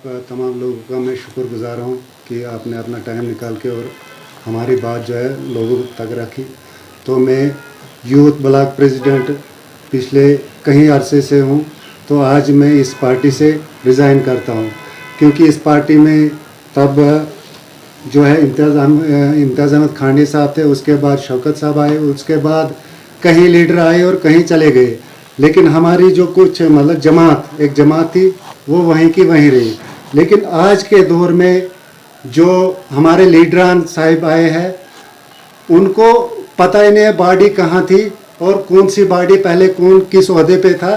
तमाम लोगों का मैं शुक्रगुजार हूँ कि आपने अपना टाइम निकाल के और हमारी बात जो है लोगों तक रखी। तो मैं यूथ ब्लॉक प्रेसिडेंट पिछले कई अरसे से हूँ, तो आज मैं इस पार्टी से रिज़ाइन करता हूँ, क्योंकि इस पार्टी में तब जो है इम्तियाज़ अहमद खांडी साहब थे, उसके बाद शौकत साहब आए, उसके बाद कहीं लीडर आए और कहीं चले गए, लेकिन हमारी जो कुछ मतलब एक जमात थी वो वहीं की वहीं रही। लेकिन आज के दौर में जो हमारे लीडरान साहिब आए हैं, उनको पता ही नहीं है बॉडी कहाँ थी और कौन सी बॉडी पहले कौन किस ओहदे पे था,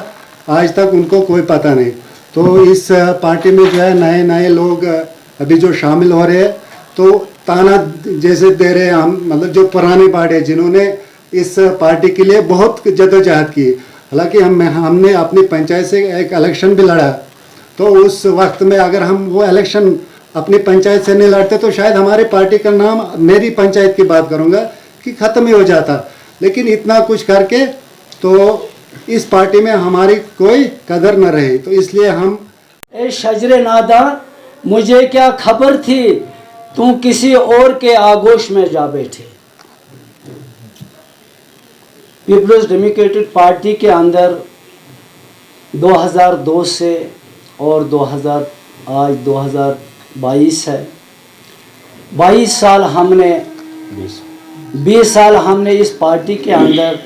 आज तक उनको कोई पता नहीं। तो इस पार्टी में जो है नए नए लोग अभी जो शामिल हो रहे हैं, तो ताना जैसे दे रहे हैं हम, मतलब जो पुराने बॉडी जिन्होंने इस पार्टी के लिए बहुत जद्दोजहद की। हालांकि हमने अपनी पंचायत से एक इलेक्शन भी लड़ा, तो उस वक्त में अगर हम वो इलेक्शन अपनी पंचायत से नहीं लड़ते तो शायद हमारी पार्टी का नाम, मेरी पंचायत की बात करूंगा, कि ख़त्म ही हो जाता। लेकिन इतना कुछ करके तो इस पार्टी में हमारी कोई कदर न रही, तो इसलिए हम शजरे नादा मुझे क्या खबर थी, तू किसी और के आगोश में जा बैठे। पीपल्स डेमोक्रेटिक पार्टी के अंदर 2002 से और आज 2022 है, 22 साल हमने 20 साल हमने इस पार्टी के अंदर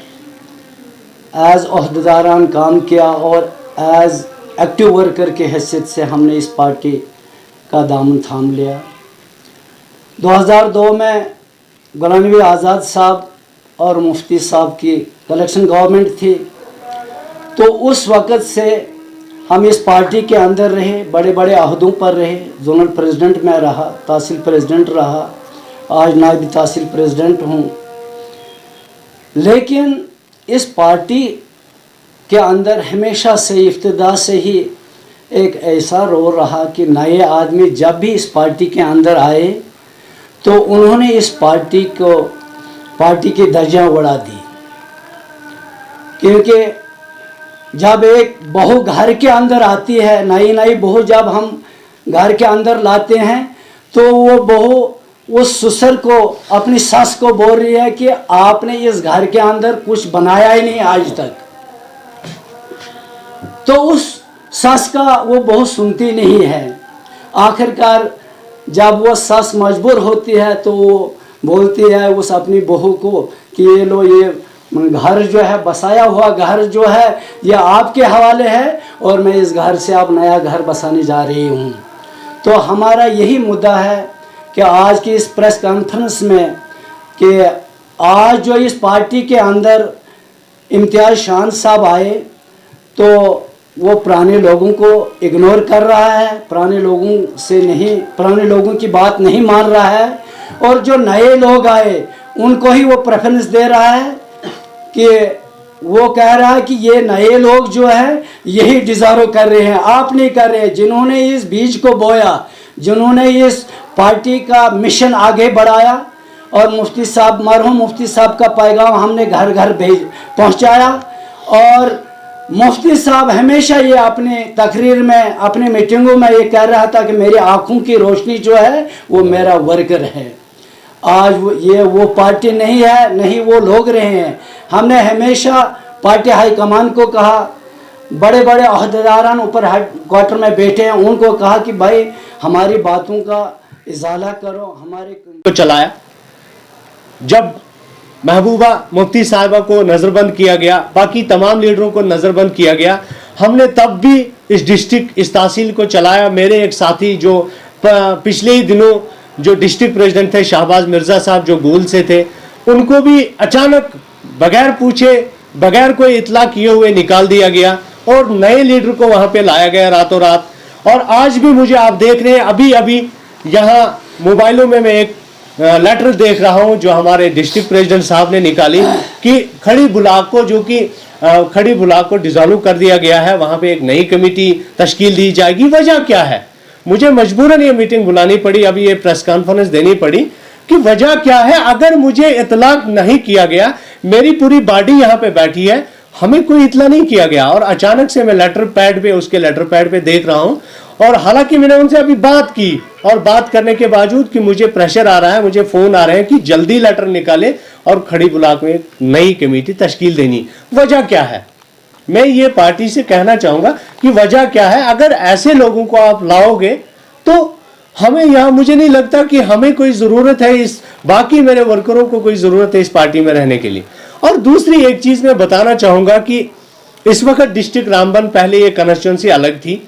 एज ओहदेदारान काम किया और एज एक्टिव वर्कर के हैसियत से हमने इस पार्टी का दामन थाम लिया। 2002 में गुलाम नबी आज़ाद साहब और मुफ्ती साहब की इलेक्शन गवर्नमेंट थी, तो उस वक़्त से हम इस पार्टी के अंदर रहे, बड़े बड़े अहदों पर रहे। जोनल प्रेसिडेंट में रहा, तहसील प्रेसिडेंट रहा, आज नायब तहसील प्रेसिडेंट हूँ। लेकिन इस पार्टी के अंदर हमेशा से इब्तिदा से ही एक ऐसा रोल रहा कि नए आदमी जब भी इस पार्टी के अंदर आए तो उन्होंने इस पार्टी की दर्जा बढ़ा दी। क्योंकि जब एक बहू घर के अंदर आती है, नई बहू जब हम घर के अंदर लाते हैं, तो वो बहू उस ससुर को, अपनी सास को बोल रही है कि आपने इस घर के अंदर कुछ बनाया ही नहीं आज तक। तो उस सास का वो बहू सुनती नहीं है। आखिरकार जब वो सास मजबूर होती है तो वो बोलती है उस अपनी बहू को कि ये लो, ये घर जो है, बसाया हुआ घर जो है, ये आपके हवाले है और मैं इस घर से अब नया घर बसाने जा रही हूँ। तो हमारा यही मुद्दा है कि आज की इस प्रेस कॉन्फ्रेंस में कि आज जो इस पार्टी के अंदर इम्तियाज़ शान साहब आए, तो वो पुराने लोगों को इग्नोर कर रहा है, पुराने लोगों की बात नहीं मान रहा है, और जो नए लोग आए उनको ही वो प्रेफरेंस दे रहा है कि वो कह रहा है कि ये नए लोग जो है यही डिज़ारो कर रहे हैं, आप नहीं कर रहे। जिन्होंने इस बीज को बोया, जिन्होंने इस पार्टी का मिशन आगे बढ़ाया, और मुफ्ती साहब, मरहूम मुफ्ती साहब का पैगाम हमने घर घर पहुंचाया। और मुफ्ती साहब हमेशा ये अपने तकरीर में, अपने मीटिंगों में ये कह रहा था कि मेरी आँखों की रोशनी जो है वो मेरा वर्कर है। आज वो पार्टी नहीं है, नहीं वो लोग रहे हैं। हमने हमेशा पार्टी हाईकमान को कहा, बड़े बड़े अहदेदारान ऊपर हेडक्वार्टर में बैठे हैं, उनको कहा कि भाई हमारी बातों का इजाला करो, हमारे को चलाया। जब महबूबा मुफ्ती साहिबा को नज़रबंद किया गया, बाकी तमाम लीडरों को नज़रबंद किया गया, हमने तब भी इस डिस्ट्रिक्ट, इस तहसील को चलाया। मेरे एक साथी जो पिछले ही दिनों जो डिस्ट्रिक्ट प्रेसिडेंट थे, शाहबाज मिर्ज़ा साहब, जो गोल से थे, उनको भी अचानक बगैर पूछे, बगैर कोई इतला किए हुए निकाल दिया गया और नए लीडर को वहाँ पे लाया गया रातों रात। और आज भी मुझे, आप देख रहे हैं, अभी यहाँ मोबाइलों में मैं एक लेटर देख रहा हूं जो हमारे डिस्ट्रिक्ट प्रेसिडेंट साहब ने निकाली कि खड़ी ब्लॉक को, जो कि खड़ी ब्लॉक को डिसॉल्व कर दिया गया है, वहां पे एक नई कमेटी तश्कील दी जाएगी। वजह क्या है? मुझे मजबूरन ये मीटिंग बुलानी पड़ी, अभी ये प्रेस कॉन्फ्रेंस देनी पड़ी कि वजह क्या है। अगर मुझे इतलाक नहीं किया गया, मेरी पूरी बॉडी यहाँ पे बैठी है, हमें कोई इतला नहीं किया गया, और अचानक से मैं लेटर पैड पे, उसके लेटर पैड पे देख रहा हूँ और हालांकि मैंने उनसे अभी बात की, और बात करने के बावजूद कि मुझे प्रेशर आ रहा है, मुझे फोन आ रहे हैं कि जल्दी लेटर निकाले और खड़ी ब्लॉक में एक नई कमेटी तश्कील देनी। वजह क्या है? मैं ये पार्टी से कहना चाहूंगा कि वजह क्या है। अगर ऐसे लोगों को आप लाओगे तो हमें यहाँ, मुझे नहीं लगता कि हमें कोई जरूरत है, इस बाकी मेरे वर्करों को कोई जरूरत है इस पार्टी में रहने के लिए। और दूसरी एक चीज मैं बताना चाहूंगा कि इस वक्त डिस्ट्रिक्ट रामबन, पहले ये कॉन्स्टिट्यूंसी अलग थी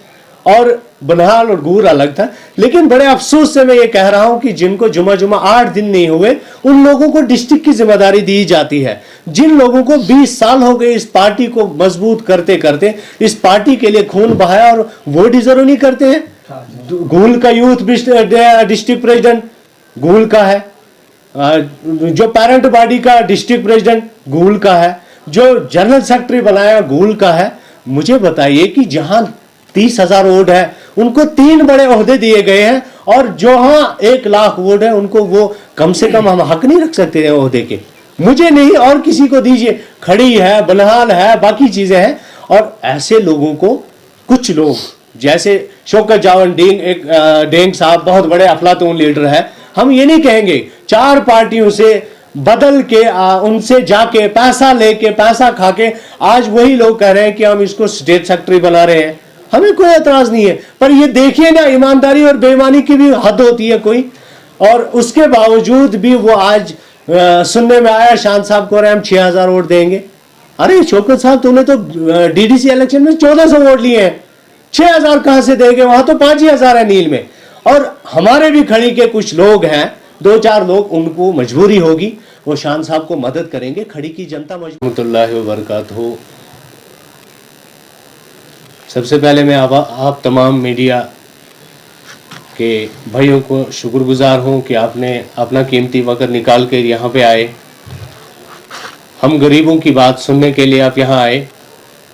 और बनहाल और गूर अलग था, लेकिन बड़े अफसोस से मैं ये कह रहा हूं कि जिनको जुमा 8 दिन नहीं हुए उन लोगों को डिस्ट्रिक्ट की जिम्मेदारी दी जाती है। जिन लोगों को 20 साल हो गए इस पार्टी को मजबूत करते करते, इस पार्टी के लिए खून बहाया और वो डिजर्व नहीं करते हैं। गूल का यूथ डिस्ट्रिक्ट प्रेसिडेंट गूल का है, जो पेरेंट बॉडी का डिस्ट्रिक्ट प्रेसिडेंट गूल का है, जो जनरल सेक्रेटरी बनाया गूल का है। मुझे बताइए कि जहां 30,000 वोट है उनको 3 बड़े ओहदे दिए गए हैं, और जहां 1 लाख वोट है उनको वो कम से कम हम हक नहीं रख सकते हैं ओहदे के। मुझे नहीं और किसी को दीजिए। खड़ी है, बनहाल है, बाकी चीजें हैं। और ऐसे लोगों को कुछ लोग जैसे शौकत जावन डेंग साहब बहुत बड़े अफलातून लीडर है, हम ये नहीं कहेंगे 4 पार्टियों से बदल के उनसे जाके पैसा लेके पैसा खा के आज वही लोग कह रहे हैं कि हम इसको स्टेट सेक्रेटरी बना रहे हैं। हमें कोई एतराज नहीं है, पर ये देखिए ना, ईमानदारी और बेईमानी की भी हद होती है कोई। और उसके बावजूद भी वो आज सुनने में आया शान साहब को रहे हम 6,000 वोट देंगे। अरे शौकत साहब, तूने तो डीडीसी इलेक्शन में 1400 वोट लिए हैं, 6,000 कहां से देंगे? वहां तो 5,000 है नील में। और हमारे भी खड़ी के कुछ लोग हैं, 2-4 लोग, उनको मजबूरी होगी, वो शान साहब को मदद करेंगे। खड़ी की जनता रहमतुल्लाहि व बरकातहू। सबसे पहले मैं आप तमाम मीडिया के भाइयों को शुक्रगुजार हूं कि आपने अपना कीमती वक्त निकाल कर यहाँ पे आए, हम गरीबों की बात सुनने के लिए आप यहाँ आए।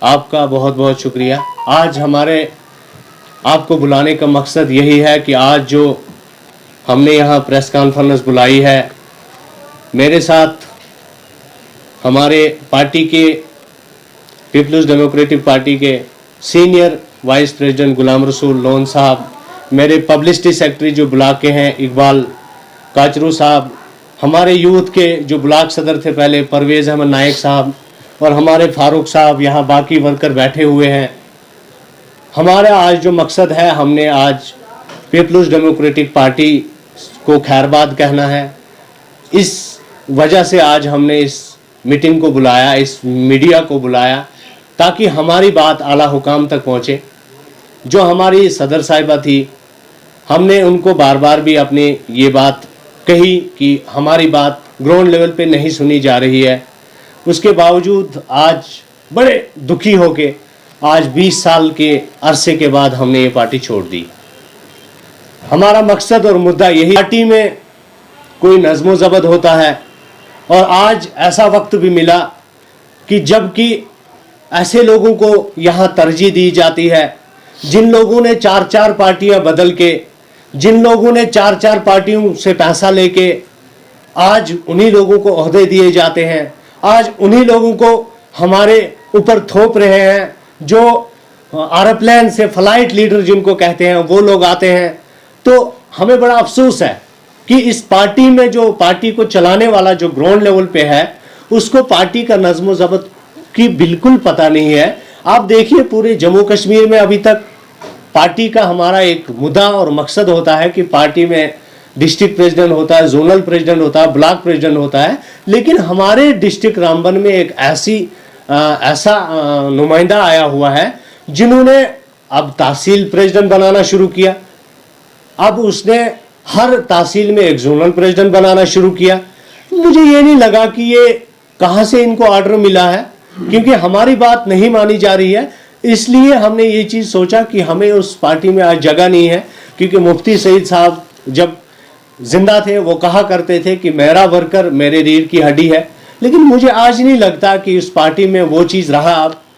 आपका बहुत बहुत शुक्रिया। आज हमारे आपको बुलाने का मकसद यही है कि आज जो हमने यहाँ प्रेस कॉन्फ्रेंस बुलाई है, मेरे साथ हमारे पार्टी के पीपल्स डेमोक्रेटिक पार्टी के senior vice president Ghulam Rasool loan साहब, मेरे पब्लिसिटी सेक्रेटरी जो ब्लॉक के हैं इकबाल काचरू साहब, हमारे यूथ के जो ब्लॉक सदर थे पहले परवेज़ अहमद नायक साहब, और हमारे फारूक साहब, यहाँ बाकी वर्कर बैठे हुए हैं। हमारा आज जो मकसद है, हमने आज पीपल्स डेमोक्रेटिक पार्टी को खैरबाद कहना है। इस वजह से आज हमने इस मीटिंग को बुलाया, इस मीडिया को बुलाया, ताकि हमारी बात आला हुकाम तक पहुँचे। जो हमारी सदर साहिबा थी, हमने उनको बार बार भी अपनी ये बात कही कि हमारी बात ग्राउंड लेवल पे नहीं सुनी जा रही है। उसके बावजूद आज बड़े दुखी होके आज 20 साल के अरसे के बाद हमने ये पार्टी छोड़ दी। हमारा मकसद और मुद्दा यही, पार्टी में कोई नज़्म ज़ब्त होता है, और आज ऐसा वक्त भी मिला कि जबकि ऐसे लोगों को यहाँ तरजीह दी जाती है जिन लोगों ने 4-4 पार्टियां बदल के, जिन लोगों ने 4-4 पार्टियों से पैसा लेके, आज उन्हीं लोगों को ओहदे दिए जाते हैं। आज उन्हीं लोगों को हमारे ऊपर थोप रहे हैं। जो एरोप्लेन से फ्लाइट लीडर जिनको कहते हैं, वो लोग आते हैं। तो हमें बड़ा अफसोस है कि इस पार्टी में जो पार्टी को चलाने वाला जो ग्राउंड लेवल पे है, उसको पार्टी का नज़्म ज़ब्त की बिल्कुल पता नहीं है। आप देखिए पूरे जम्मू कश्मीर में अभी तक पार्टी का हमारा एक मुद्दा और मकसद होता है कि पार्टी में डिस्ट्रिक्ट प्रेसिडेंट होता है, जोनल प्रेसिडेंट होता है, ब्लॉक प्रेसिडेंट होता है, लेकिन हमारे डिस्ट्रिक्ट रामबन में एक ऐसा नुमाइंदा आया हुआ है जिन्होंने अब तहसील प्रेसिडेंट बनाना शुरू किया। अब उसने हर तहसील में एक जोनल प्रेसिडेंट बनाना शुरू किया। मुझे ये नहीं लगा कि ये कहाँ से इनको ऑर्डर मिला है, क्योंकि हमारी बात नहीं मानी जा रही है। इसलिए हमने ये चीज़ सोचा कि हमें उस पार्टी में आज जगह नहीं है, क्योंकि मुफ्ती सईद साहब जब जिंदा थे वो कहा करते थे कि मेरा वर्कर मेरे रीढ़ की हड्डी है। लेकिन मुझे आज नहीं लगता कि उस पार्टी में वो चीज़ रहा। अब